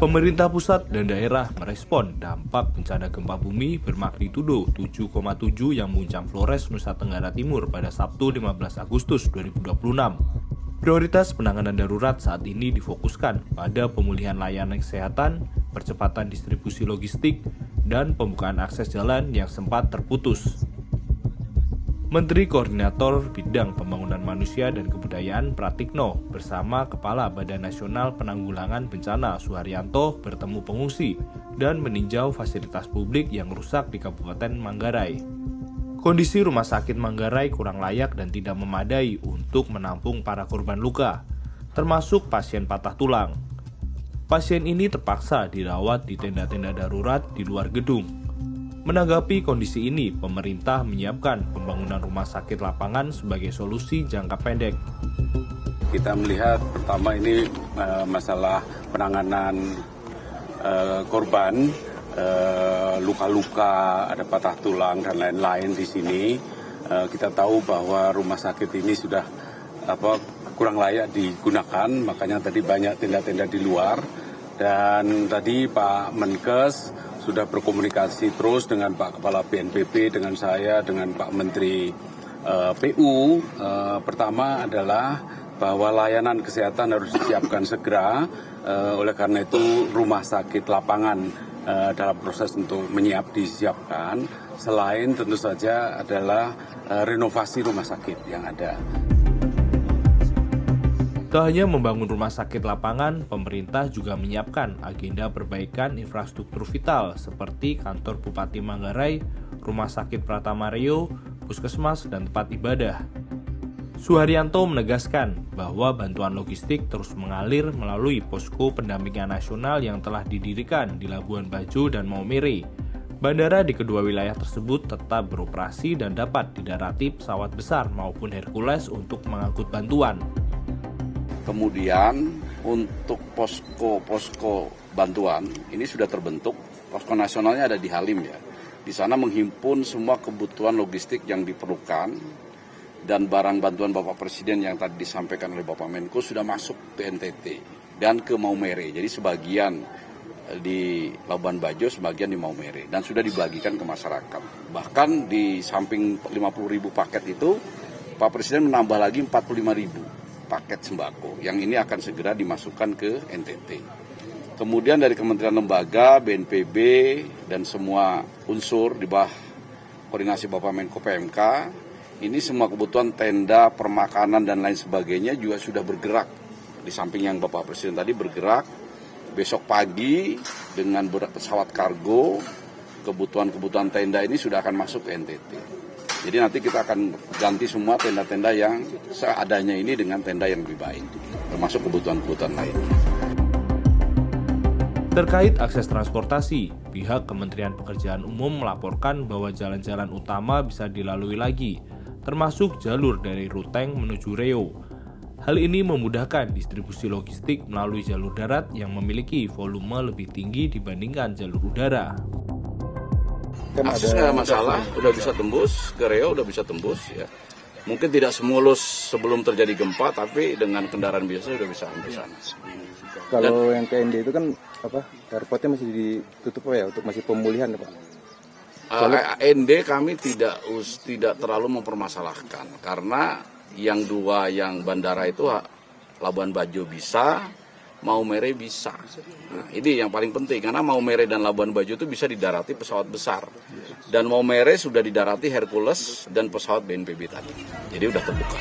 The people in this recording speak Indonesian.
Pemerintah pusat dan daerah merespon dampak bencana gempa bumi bermagnitudo 7,7 yang mengguncang Flores, Nusa Tenggara Timur pada Sabtu 15 Agustus 2026. Prioritas penanganan darurat saat ini difokuskan pada pemulihan layanan kesehatan, percepatan distribusi logistik, dan pembukaan akses jalan yang sempat terputus. Menteri Koordinator Bidang Pembangunan Manusia dan Kebudayaan Pratikno bersama Kepala Badan Nasional Penanggulangan Bencana Suharyanto bertemu pengungsi dan meninjau fasilitas publik yang rusak di Kabupaten Manggarai. Kondisi rumah sakit Manggarai kurang layak dan tidak memadai untuk menampung para korban luka, termasuk pasien patah tulang. Pasien ini terpaksa dirawat di tenda-tenda darurat di luar gedung. Menanggapi kondisi ini, pemerintah menyiapkan pembangunan rumah sakit lapangan sebagai solusi jangka pendek. Kita melihat pertama ini masalah penanganan korban, luka-luka, ada patah tulang dan lain-lain di sini. Kita tahu bahwa rumah sakit ini sudah kurang layak digunakan, makanya tadi banyak tenda-tenda di luar. Dan tadi Pak Menkes sudah berkomunikasi terus dengan Pak Kepala BNPB, dengan saya, dengan Pak Menteri PU. Pertama adalah bahwa layanan kesehatan harus disiapkan segera, oleh karena itu rumah sakit lapangan dalam proses untuk disiapkan. Selain tentu saja adalah renovasi rumah sakit yang ada. Tak hanya membangun rumah sakit lapangan, pemerintah juga menyiapkan agenda perbaikan infrastruktur vital seperti kantor Bupati Manggarai, Rumah Sakit Pratama Reo, Puskesmas, dan tempat ibadah. Suharyanto menegaskan bahwa bantuan logistik terus mengalir melalui posko pendampingan nasional yang telah didirikan di Labuan Bajo dan Maumere. Bandara di kedua wilayah tersebut tetap beroperasi dan dapat didarati pesawat besar maupun Hercules untuk mengangkut bantuan. Kemudian untuk posko bantuan ini sudah terbentuk, posko nasionalnya ada di Halim ya. Di sana menghimpun semua kebutuhan logistik yang diperlukan dan barang bantuan Bapak Presiden yang tadi disampaikan oleh Bapak Menko sudah masuk ke NTT dan ke Maumere. Jadi sebagian di Labuan Bajo, sebagian di Maumere dan sudah dibagikan ke masyarakat. Bahkan di samping 50.000 paket itu, Pak Presiden menambah lagi 45.000. Paket sembako yang ini akan segera dimasukkan ke NTT. Kemudian dari kementerian lembaga, BNPB, dan semua unsur di bawah koordinasi Bapak Menko PMK, ini semua kebutuhan tenda, permakanan, dan lain sebagainya juga sudah bergerak. Di samping yang Bapak Presiden tadi bergerak, besok pagi dengan pesawat kargo, kebutuhan-kebutuhan tenda ini sudah akan masuk ke NTT. Jadi nanti kita akan ganti semua tenda-tenda yang seadanya ini dengan tenda yang lebih baik, termasuk kebutuhan-kebutuhan lainnya. Terkait akses transportasi, pihak Kementerian Pekerjaan Umum melaporkan bahwa jalan-jalan utama bisa dilalui lagi, termasuk jalur dari Ruteng menuju Reo. Hal ini memudahkan distribusi logistik melalui jalur darat yang memiliki volume lebih tinggi dibandingkan jalur udara. Akses nggak ada masalah, udah bisa tembus, ke Reo udah bisa tembus ya. Mungkin tidak semulus sebelum terjadi gempa, tapi dengan kendaraan biasa udah bisa sampai sana. Kalau yang ke ND itu kan airportnya masih ditutup ya untuk masih pemulihan ya Pak? ND kami tidak terlalu mempermasalahkan karena yang dua yang bandara itu Labuan Bajo bisa, Maumere bisa. Nah, ini yang paling penting karena Maumere dan Labuan Bajo itu bisa didarati pesawat besar. Dan Maumere sudah didarati Hercules dan pesawat BNPB tadi. Jadi udah terbuka.